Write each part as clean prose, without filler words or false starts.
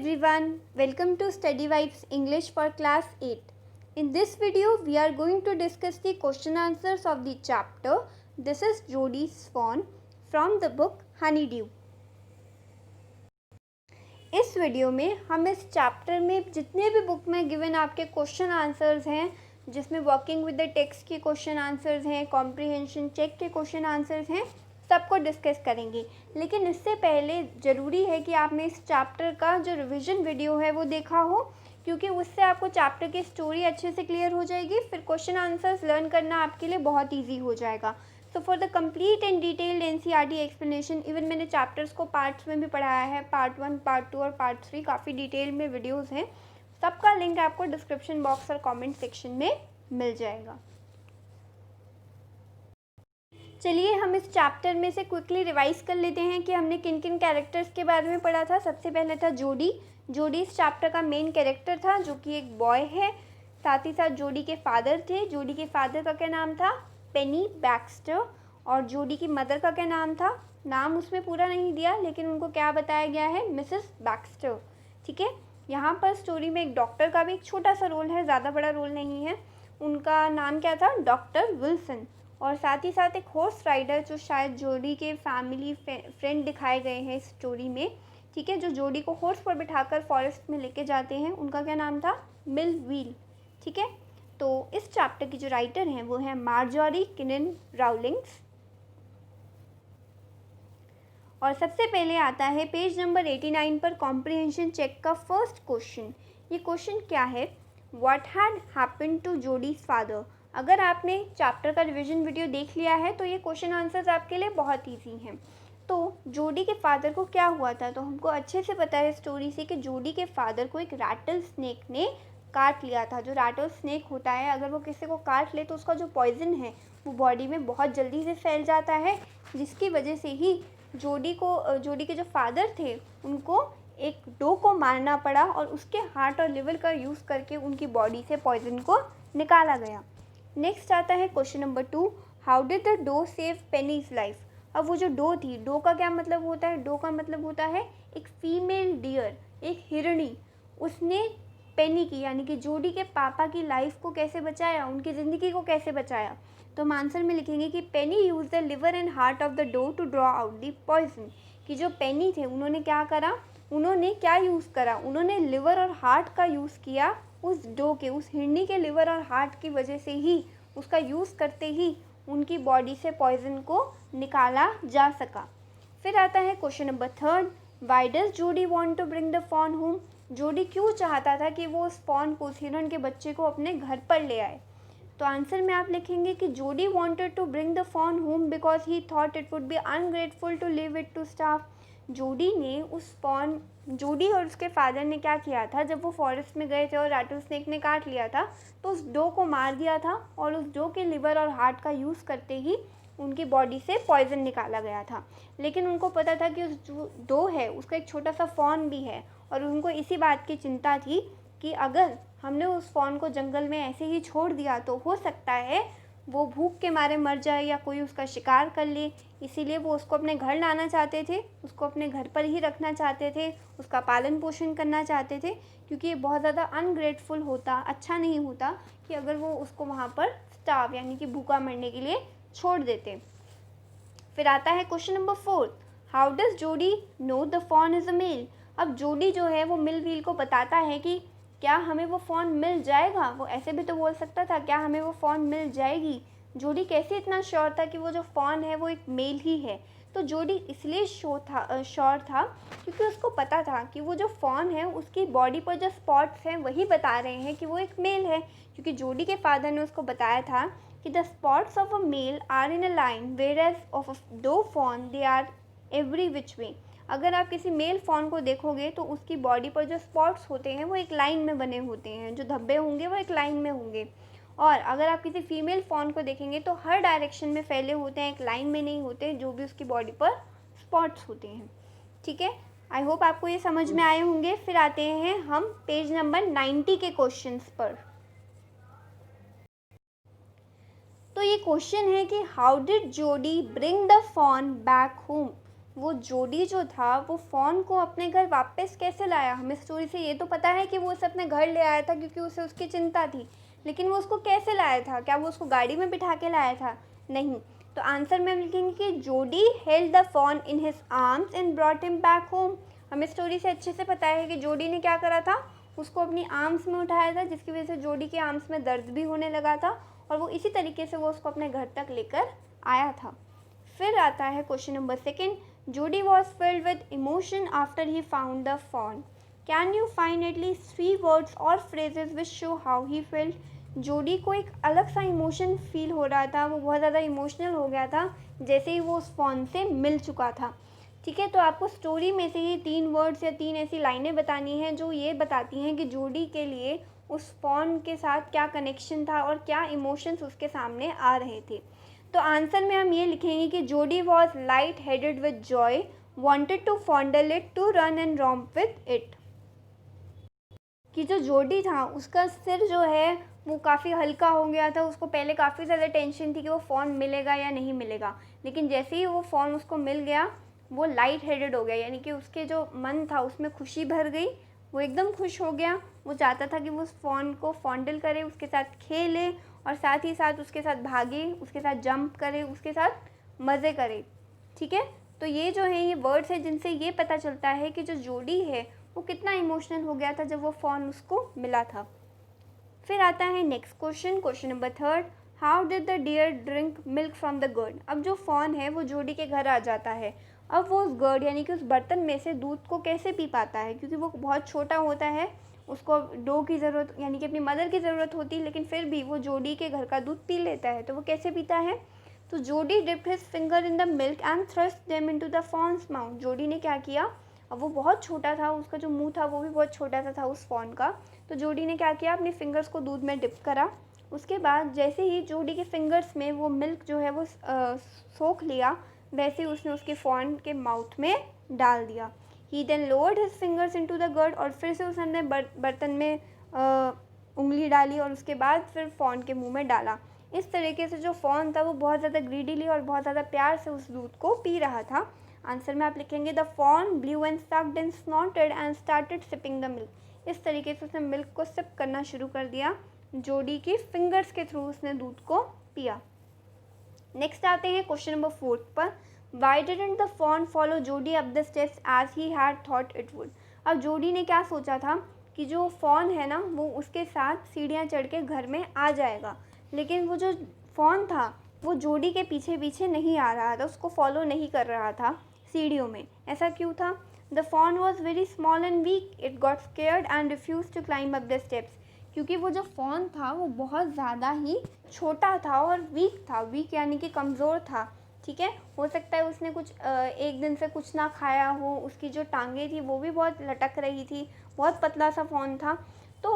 everyone, welcome to Study Vibes English for Class 8. In this video, we are going to discuss the question answers of the chapter. This is Jodie's Swan from the book Honeydew. इस video में हम इस chapter में जितने भी book में given आपके question answers हैं, जिसमें वर्किंग विद द टेक्स्ट के क्वेश्चन आंसर्स हैं, कॉम्प्रिहेंशन चेक के क्वेश्चन आंसर्स हैं, सबको डिस्कस करेंगे। लेकिन इससे पहले ज़रूरी है कि आपने इस चैप्टर का जो रिवीजन वीडियो है वो देखा हो, क्योंकि उससे आपको चैप्टर की स्टोरी अच्छे से क्लियर हो जाएगी। फिर क्वेश्चन आंसर्स लर्न करना आपके लिए बहुत ईजी हो जाएगा। So for the complete and detailed NCERT explanation, even मैंने चैप्टर्स को पार्ट्स में भी पढ़ाया है, पार्ट 1, पार्ट 2 और पार्ट 3, काफ़ी डिटेल में वीडियोज़ हैं। सबका लिंक आपको डिस्क्रिप्शन बॉक्स और कॉमेंट सेक्शन में मिल जाएगा। चलिए हम इस चैप्टर में से क्विकली रिवाइज कर लेते हैं कि हमने किन किन कैरेक्टर्स के बारे में पढ़ा था। सबसे पहले था जोडी। जोडी इस चैप्टर का मेन कैरेक्टर था, जो कि एक बॉय है। साथ ही साथ जोडी के फादर थे। जोडी के फादर का क्या नाम था? Penny Baxter. और जोडी की मदर का क्या नाम था? नाम उसमें पूरा नहीं दिया, लेकिन उनको क्या बताया गया है? Mrs Baxter. ठीक है। यहाँ पर स्टोरी में एक डॉक्टर का भी एक छोटा सा रोल है, ज़्यादा बड़ा रोल नहीं है। उनका नाम क्या था? Doctor Wilson. और साथ ही साथ एक हॉर्स राइडर, जो शायद जोडी के फैमिली फ्रेंड दिखाए गए हैं इस स्टोरी में। ठीक है। जो जोडी को हॉर्स पर बिठाकर फॉरेस्ट में लेके जाते हैं, उनका क्या नाम था? मिल व्हील। ठीक है। तो इस चैप्टर की जो राइटर हैं वो है मार्जोरी किनन राउलिंग्स। और सबसे पहले आता है पेज नंबर 89 पर कॉम्प्रिहेंशन चेक का फर्स्ट क्वेश्चन। ये क्वेश्चन क्या है? What had happened to Jody's father. अगर आपने चैप्टर का रिवीजन वीडियो देख लिया है तो ये क्वेश्चन आंसर्स आपके लिए बहुत ईजी हैं। तो जोडी के फादर को क्या हुआ था? तो हमको अच्छे से पता है स्टोरी से कि जोडी के फादर को एक रैटल स्नेक ने काट लिया था। जो रैटल स्नेक होता है, अगर वो किसी को काट ले तो उसका जो पॉइजन है वो बॉडी में बहुत जल्दी से फैल जाता है, जिसकी वजह से ही जोडी के जो फादर थे उनको एक डो को मारना पड़ा और उसके हार्ट और लिवर का यूज़ करके उनकी बॉडी से पॉइजन को निकाला गया। नेक्स्ट आता है question number 2, how did the doe save Penny's life. अब वो जो डो थी, डो का क्या मतलब होता है? डो का मतलब होता है एक फीमेल डियर, एक हिरणी। उसने पेनी की यानी कि जोडी के पापा की लाइफ को कैसे बचाया, उनकी ज़िंदगी को कैसे बचाया? तो हम आंसर में लिखेंगे कि Penny use the liver and heart of the doe to draw out the poison. कि जो पेनी थे उन्होंने क्या करा? उन्होंने क्या यूज़ करा? उन्होंने लिवर और हार्ट का यूज़ किया। उस डो के, उस हिरनी के लिवर और हार्ट की वजह से ही, उसका यूज़ करते ही उनकी बॉडी से पॉइजन को निकाला जा सका। फिर आता है question number 3, why does Jody want to bring the fawn home. Jody क्यों चाहता था कि वो उस फॉन को, उस हिरण के बच्चे को अपने घर पर ले आए? तो आंसर में आप लिखेंगे कि Jody wanted to bring the fawn home because he thought it would be ungrateful to leave it to starve. Jody और उसके फादर ने क्या किया था? जब वो फॉरेस्ट में गए थे और रैटल स्नेक ने काट लिया था, तो उस डो को मार दिया था और उस डो के लिवर और हार्ट का यूज़ करते ही उनकी बॉडी से पॉइजन निकाला गया था। लेकिन उनको पता था कि उस जो डो है उसका एक छोटा सा फॉन भी है, और उनको इसी बात की चिंता थी कि अगर हमने उस फॉन को जंगल में ऐसे ही छोड़ दिया तो हो सकता है वो भूख के मारे मर जाए या कोई उसका शिकार कर ले। इसीलिए वो उसको अपने घर लाना चाहते थे, उसको अपने घर पर ही रखना चाहते थे, उसका पालन पोषण करना चाहते थे, क्योंकि ये बहुत ज़्यादा अनग्रेटफुल होता, अच्छा नहीं होता कि अगर वो उसको वहाँ पर स्टार्व यानी कि भूखा मरने के लिए छोड़ देते। फिर आता है question number 4, how does Jody know the fawn is a male. अब जोडी जो है वो मिल व्हील को बताता है कि क्या हमें वो फ़ोन मिल जाएगा। वो ऐसे भी तो बोल सकता था, क्या हमें वो फ़ोन मिल जाएगी। जोडी कैसे इतना श्योर था कि वो जो फ़ोन है वो एक मेल ही है? तो जोडी इसलिए श्योर था क्योंकि उसको पता था कि वो जो फ़ोन है उसकी बॉडी पर जो स्पॉट्स हैं वही बता रहे हैं कि वो एक मेल है। क्योंकि जोडी के फादर ने उसको बताया था कि the spots of a male are in a line whereas of doe fawn they are every which way. अगर आप किसी मेल फॉन को देखोगे तो उसकी बॉडी पर जो स्पॉट्स होते हैं वो एक लाइन में बने होते हैं, जो धब्बे होंगे वो एक लाइन में होंगे। और अगर आप किसी फीमेल फॉन को देखेंगे तो हर डायरेक्शन में फैले होते हैं, एक लाइन में नहीं होते, जो भी उसकी बॉडी पर स्पॉट्स होते हैं। ठीक है। आई होप आपको ये समझ में आए होंगे। फिर आते हैं हम पेज नंबर 90 के क्वेश्चंस पर। तो ये क्वेश्चन है कि how did Jody bring the fawn back home. वो जोडी जो था वो फ़ॉन को अपने घर वापस कैसे लाया? हमें स्टोरी से ये तो पता है कि वो उसे अपने घर ले आया था क्योंकि उसे उसकी चिंता थी, लेकिन वो उसको कैसे लाया था? क्या वो उसको गाड़ी में बिठा के लाया था? नहीं। तो आंसर में हम लिखेंगे कि Jody held the fawn in his arms and brought him back home. हमें स्टोरी से अच्छे से पता है कि जोडी ने क्या करा था, उसको अपनी आर्म्स में उठाया था, जिसकी वजह से जोडी के आर्म्स में दर्द भी होने लगा था और वो इसी तरीके से वो उसको अपने घर तक लेकर आया था। फिर आता है question number second, Jody was filled with emotion after he found the fawn. Can you find at least 3 words और phrases which show how he felt? Jody को एक अलग सा इमोशन फील हो रहा था, वो बहुत ज़्यादा इमोशनल हो गया था जैसे ही वो उस फ़ॉन से मिल चुका था। ठीक है, तो आपको स्टोरी में से ये 3 वर्ड्स या 3 ऐसी लाइनें बतानी हैं जो ये बताती हैं कि जोडी के लिए उस फ़ॉन के साथ क्या कनेक्शन था और क्या इमोशंस उसके सामने आ रहे थे। तो आंसर में हम ये लिखेंगे कि Jody was light headed with joy, wanted to fondle it, to run and romp with it. कि जो जोडी था उसका सिर जो है वो काफ़ी हल्का हो गया था, उसको पहले काफ़ी ज़्यादा टेंशन थी कि वो फ़ोन मिलेगा या नहीं मिलेगा, लेकिन जैसे ही वो फ़ोन उसको मिल गया वो लाइट हेडेड हो गया, यानी कि उसके जो मन था उसमें खुशी भर गई, वो एकदम खुश हो गया। वो चाहता था कि वो उस फ़ोन को फॉन्डल करे, उसके साथ खेले और साथ ही साथ उसके साथ भागे, उसके साथ जंप करे, उसके साथ मज़े करे। ठीक है, तो ये जो है ये वर्ड्स है जिनसे ये पता चलता है कि जो जोडी है वो कितना इमोशनल हो गया था जब वो फ़ोन उसको मिला था। फिर आता है next question, question number third, how did the deer drink milk from the gourd. अब जो फ़ोन है वो जोडी के घर आ जाता है, अब वो उस गर्ड यानी कि उस बर्तन में से दूध को कैसे पी पाता है, क्योंकि वो बहुत छोटा होता है, उसको डो की ज़रूरत यानी कि अपनी मदर की ज़रूरत होती है, लेकिन फिर भी वो जोडी के घर का दूध पी लेता है। तो वो कैसे पीता है? तो जोडी dipped his finger in the milk and thrust them into the fawns mouth. Jody ने क्या किया, अब वो बहुत छोटा था, उसका जो मुंह था वो भी बहुत छोटा सा था उस फ़ॉन का, तो जोडी ने क्या किया, अपने फिंगर्स को दूध में डिप करा। उसके बाद जैसे ही जोडी के फिंगर्स में वो मिल्क जो है वो सोख लिया, वैसे ही उसने उसके फ़ॉन के माउथ में डाल दिया। He then lowered his fingers into the gourd, और फिर से उसने बर्तन में उंगली डाली और उसके बाद फिर फ़ॉन के मुंह में डाला। इस तरीके से जो फ़ॉन था वो बहुत ज़्यादा ग्रीडीली और बहुत ज़्यादा प्यार से उस दूध को पी रहा था। आंसर में आप लिखेंगे the fawn blew and sucked and snorted and started sipping the milk. इस तरीके से उसने मिल्क को सिप करना शुरू कर दिया, जोडी की फिंगर्स के थ्रू उसने दूध को पिया। नेक्स्ट आते हैं क्वेश्चन नंबर 4 पर, why didn't the fawn follow Jody up the steps as he had thought it would. अब जोडी ने क्या सोचा था कि जो फ़ॉन है ना वो उसके साथ सीढ़ियाँ चढ़ के घर में आ जाएगा, लेकिन वो जो फ़ॉन था वो जोडी के पीछे पीछे नहीं आ रहा था, उसको फॉलो नहीं कर रहा था सीढ़ियों में। ऐसा क्यों था? The fawn was very small and weak, it got scared and refuse to climb up the steps. क्योंकि वो जो फ़ॉन था वो बहुत ज़्यादा ही छोटा था और वीक था, वीक यानी कि कमज़ोर था। ठीक है, हो सकता है उसने कुछ एक दिन से कुछ ना खाया हो, उसकी जो टांगें थी वो भी बहुत लटक रही थी, बहुत पतला सा फ़ॉन था, तो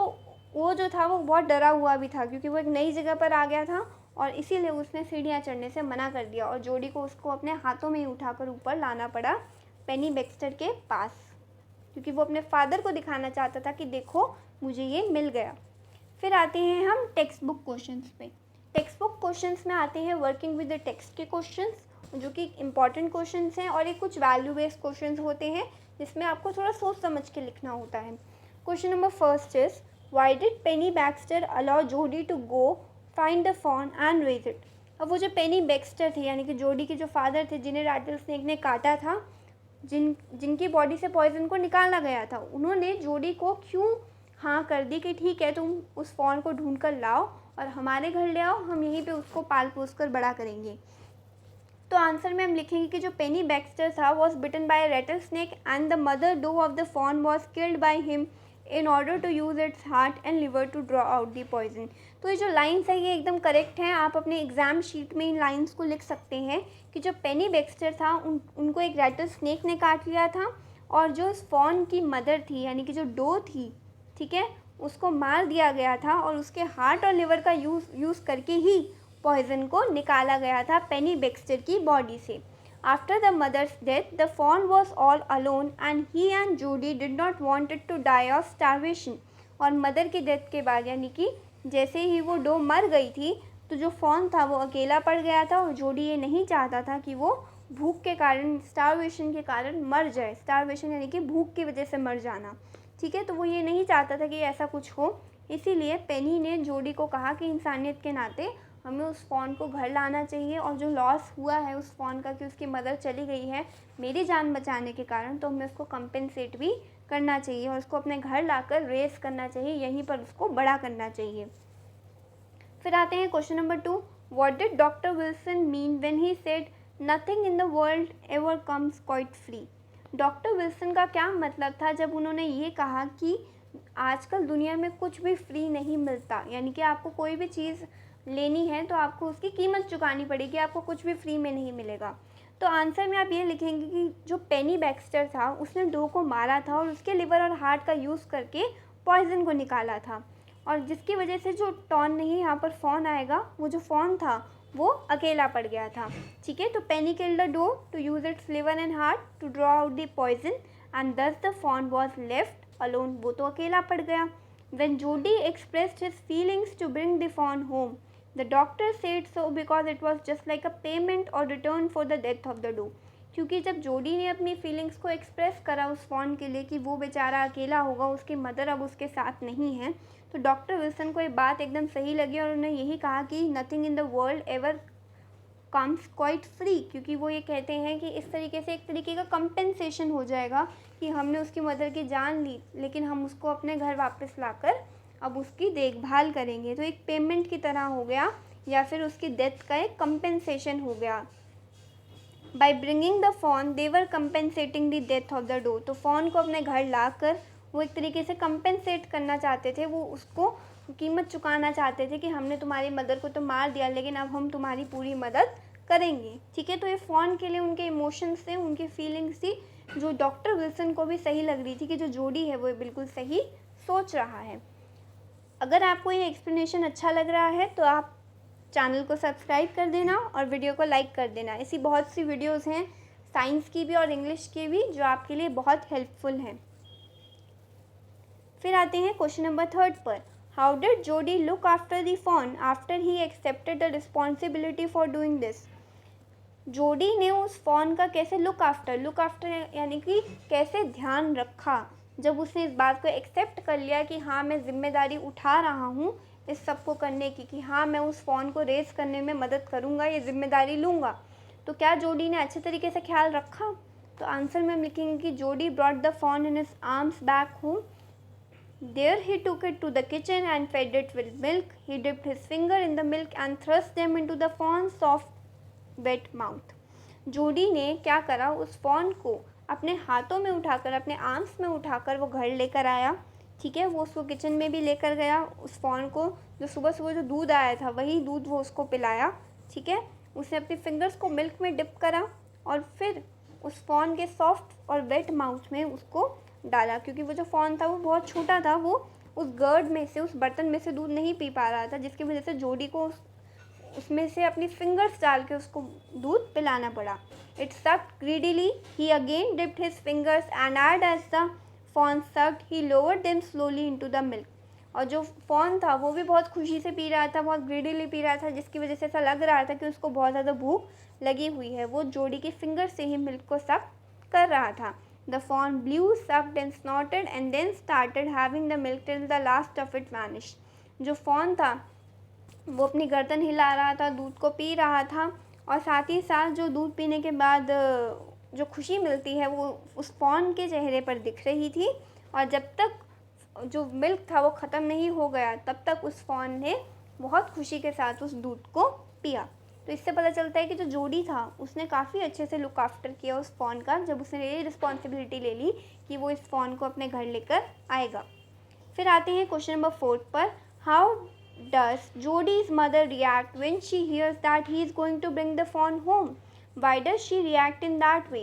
वो जो था वो बहुत डरा हुआ भी था क्योंकि वो एक नई जगह पर आ गया था और इसीलिए उसने सीढ़ियाँ चढ़ने से मना कर दिया और जोडी को उसको अपने हाथों में ही उठाकर ऊपर लाना पड़ा पेनी बैक्स्टर के पास, क्योंकि वो अपने फादर को दिखाना चाहता था कि देखो मुझे ये मिल गया। फिर आते हैं हम टेक्स्ट बुक क्वेश्चंस पे। टेक्स्ट बुक क्वेश्चंस में आते हैं वर्किंग विद द टेक्स्ट के क्वेश्चंस, जो कि इंपॉर्टेंट क्वेश्चंस हैं और ये कुछ वैल्यू बेस्ड क्वेश्चंस होते हैं जिसमें आपको थोड़ा सोच समझ के लिखना होता है। Question number first is, why did Penny Baxter allow Jody to go find the fawn and raise it. अब वो जो पेनी बैक्स्टर थे यानी कि जोडी के जो फादर थे जिन्हें रैटल स्नेक ने काटा था, जिनकी बॉडी से पॉइजन को निकाला गया था, उन्होंने जोडी को क्यों हाँ कर दी कि ठीक है तुम उस फ़ॉन को ढूंढ कर लाओ और हमारे घर ले आओ, हम यहीं पे उसको पाल पोस कर बड़ा करेंगे। तो आंसर में हम लिखेंगे कि जो पेनी बैक्स्टर था was bitten by rattle snake and the mother doe of the fawn was killed by him in order to use its heart and liver to draw out the poison. तो ये जो lines है ये एकदम correct हैं, आप अपने exam sheet में इन लाइन्स को लिख सकते हैं कि जो पेनी बैक्स्टर था उनको एक रेटल स्नेक ने काट लिया था और जो इस फॉन की मदर थी यानी कि जो डो थी, ठीक है, उसको मार दिया गया था और उसके हार्ट और लिवर का यूज़ करके ही पॉइजन को निकाला गया था पेनी बैक्स्टर की बॉडी से। After the mother's death the fawn was all alone and he and Jody did not wanted to die of starvation. और मदर की डेथ के बाद यानी कि जैसे ही वो डो मर गई थी तो जो फ़ॉन था वो अकेला पड़ गया था और जोडी ये नहीं चाहता था कि वो भूख के कारण, स्टारवेशन के कारण मर जाए। स्टारवेशन यानी कि भूख की वजह से मर जाना, ठीक है। तो वो ये नहीं चाहता था कि ऐसा कुछ हो। इसीलिए पेनी ने जोडी को कहा कि इंसानियत के नाते हमें उस फ़ोन को घर लाना चाहिए और जो लॉस हुआ है उस फ़ोन का कि उसकी मदर चली गई है मेरी जान बचाने के कारण, तो हमें उसको कंपेंसेट भी करना चाहिए और उसको अपने घर लाकर रेस करना चाहिए, यहीं पर उसको बड़ा करना चाहिए। फिर आते हैं question number 2, what did doctor Wilson mean when he said nothing in the world ever comes quite free. Doctor Wilson का क्या मतलब था जब उन्होंने ये कहा कि आजकल दुनिया में कुछ भी फ्री नहीं मिलता, यानी कि आपको कोई भी चीज़ लेनी है तो आपको उसकी कीमत चुकानी पड़ेगी, आपको कुछ भी फ्री में नहीं मिलेगा। तो आंसर में आप ये लिखेंगे कि जो पेनी बैक्स्टर था उसने डो को मारा था और उसके लिवर और हार्ट का यूज़ करके पॉइजन को निकाला था, और जिसकी वजह से जो टॉन नहीं यहाँ पर फ़ॉन आएगा, वो जो फ़ॉन था वो अकेला पड़ गया था, ठीक है। तो Penny killed the doe to use its liver and heart to draw out the poison and thus the fawn was left alone, वो तो अकेला पड़ गया। When Jody expressed his feelings to bring the fawn home, the doctor said so because it was just like a payment or return for the death of the doe. क्योंकि जब जोडी ने अपनी फीलिंग्स को एक्सप्रेस करा उस fawn के लिए कि वो बेचारा अकेला होगा, उसकी मदर अब उसके साथ नहीं है, तो डॉक्टर विल्सन को ये बात एकदम सही लगी और उन्होंने यही कहा कि nothing in the world ever comes quite free, क्योंकि वो ये कहते हैं कि इस तरीके से एक तरीके का कंपेंसेशन हो जाएगा कि हमने उसकी मदर की जान ली लेकिन हम उसको अपने घर वापस लाकर अब उसकी देखभाल करेंगे, तो एक पेमेंट की तरह हो गया या फिर उसकी डेथ का एक कंपेंसेशन हो गया। By bringing the fawn they were compensating the death of the doe, तो फ़ॉन को अपने घर लाकर वो एक तरीके से कंपेंसेट करना चाहते थे, वो उसको कीमत चुकाना चाहते थे कि हमने तुम्हारी मदर को तो मार दिया लेकिन अब हम तुम्हारी पूरी मदद करेंगे, ठीक है। तो ये फ़ॉन के लिए उनके इमोशंस थे, उनकी फीलिंग्स थी, जो डॉक्टर विल्सन को भी सही लग रही थी कि जो जोडी है वो बिल्कुल सही सोच रहा है। अगर आपको ये एक्सप्लेनेशन अच्छा लग रहा है तो आप चैनल को सब्सक्राइब कर देना और वीडियो को लाइक कर देना। ऐसी बहुत सी वीडियोस हैं साइंस की भी और इंग्लिश की भी जो आपके लिए बहुत हेल्पफुल हैं। फिर आते हैं क्वेश्चन नंबर 3 पर, how did Jody look after the fawn after he accepted the responsibility for doing this. Jody ने उस फ़ॉन का कैसे लुक आफ्टर यानी कि कैसे ध्यान रखा जब उसने इस बात को एक्सेप्ट कर लिया कि हाँ मैं ज़िम्मेदारी उठा रहा हूँ इस सब को करने की, कि हाँ मैं उस फ़ॉन को रेस करने में मदद करूँगा, ये ज़िम्मेदारी लूँगा। तो क्या जोडी ने अच्छे तरीके से ख्याल रखा? तो आंसर में हम लिखेंगे कि Jody brought the fawn in his arms back home, there he took it to the kitchen and fed it with milk, he dipped his finger in the milk and thrust them into the fawn soft wet mouth. Jody ने क्या करा, उस फ़ॉन को अपने हाथों में उठाकर, अपने आर्म्स में उठाकर वो घर लेकर आया, ठीक है। वो उसको किचन में भी लेकर गया, उस फ़ॉन को जो सुबह सुबह जो दूध आया था वही दूध वो उसको पिलाया, ठीक है। उसने अपनी फिंगर्स को मिल्क में डिप करा और फिर उस फ़ॉन के सॉफ्ट और वेट माउथ में उसको डाला, क्योंकि वो जो फ़ॉन था वो बहुत छोटा था, वो उस गर्ड में से, उस बर्तन में से दूध नहीं पी पा रहा था, जिसकी वजह से जोडी को उसमें से अपनी फिंगर्स डाल के उसको दूध पिलाना पड़ा। It sucked greedily, he again dipped his fingers and as the fawn sucked he lowered them slowly into the milk. और जो फ़ॉन था वो भी बहुत खुशी से पी रहा था, बहुत ग्रीडीली पी रहा था, जिसकी वजह से ऐसा लग रहा था कि उसको बहुत ज़्यादा भूख लगी हुई है। वो जोडी के फिंगर से ही मिल्क को सक कर रहा था। The fawn blew, sucked and snorted and then started having the milk till the last of it vanish. जो फ़ॉन था वो अपनी गर्दन हिला रहा था, दूध को पी रहा था, और साथ ही साथ जो दूध पीने के बाद जो खुशी मिलती है वो उस फ़ॉन के चेहरे पर दिख रही थी, और जब तक जो मिल्क था वो ख़त्म नहीं हो गया तब तक उस फ़ॉन ने बहुत खुशी के साथ उस दूध को पिया। तो इससे पता चलता है कि जो जोडी था उसने काफ़ी अच्छे से लुक आफ्टर किया उस फ़ॉन का, जब उसने ये रिस्पॉन्सिबिलिटी ले ली कि वो इस फ़ॉन को अपने घर लेकर आएगा। फिर आते हैं क्वेश्चन नंबर 4 पर, how does Jody's mother react when she hears that he is going to bring the fawn home? Why does she react in that way?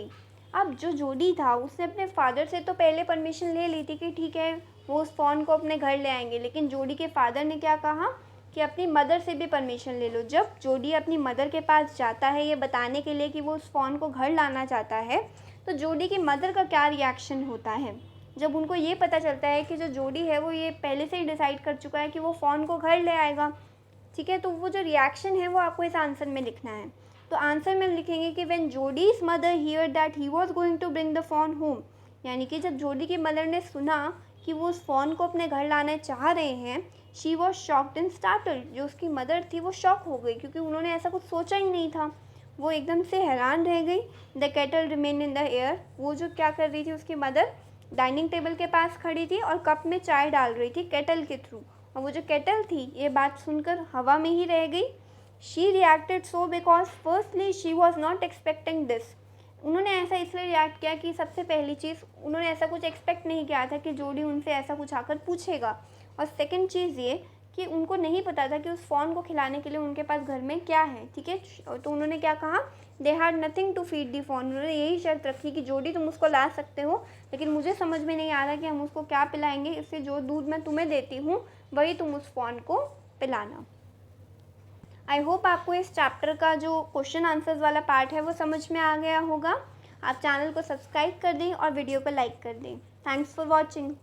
अब जो जोडी था उसने अपने फादर से तो पहले परमिशन ले ली थी कि ठीक है वो उस फ़ॉन को अपने घर ले आएंगे, लेकिन जोडी के फादर ने क्या कहा कि अपनी मदर से भी परमिशन ले लो। जब जोडी अपनी मदर के पास जाता है ये बताने के लिए कि वो उस फ़ॉन को घर लाना चाहता है, तो जोडी की मदर का क्या रिएक्शन होता है जब उनको ये पता चलता है कि जो जोडी है वो ये पहले से ही डिसाइड कर चुका है कि वो फ़ॉन को घर ले आएगा। ठीक है, तो वो जो रिएक्शन है वो आपको इस आंसर में लिखना है। तो आंसर में लिखेंगे कि when Jody's mother hear that he was going to bring the fawn home, यानी कि जब जोडी की मदर ने सुना कि वो उस फ़ोन को अपने घर लाना चाह रहे हैं, she was shocked and startled, जो उसकी मदर थी वो शॉक हो गई क्योंकि उन्होंने ऐसा कुछ सोचा ही नहीं था, वो एकदम से हैरान रह गई। The kettle remain in the air, वो जो क्या कर रही थी उसकी मदर डाइनिंग टेबल के पास खड़ी थी और कप में चाय डाल रही थी केटल के थ्रू, और वो जो केटल थी ये बात सुनकर हवा में ही रह गई। She reacted so because firstly she was not expecting this, उन्होंने ऐसा इसलिए रिएक्ट किया कि सबसे पहली चीज़ उन्होंने ऐसा कुछ एक्सपेक्ट नहीं किया था कि जोडी उनसे ऐसा कुछ आकर पूछेगा, और सेकंड चीज़ ये कि उनको नहीं पता था कि उस फ़ोन को खिलाने के लिए उनके पास घर में क्या है। ठीक है, तो उन्होंने क्या कहा, they had nothing to feed the fawn, उन्होंने यही शर्त रखी कि जोडी तुम उसको ला सकते हो, लेकिन मुझे समझ में नहीं आ रहा कि हम उसको क्या पिलाएंगे, इससे जो दूध मैं तुम्हें देती हूँ वही तुम उस फ़ोन को पिलाना। आई होप आपको इस चैप्टर का जो क्वेश्चन आंसर्स वाला पार्ट है वो समझ में आ गया होगा। आप चैनल को सब्सक्राइब कर दें और वीडियो को लाइक कर दें। Thanks for watching.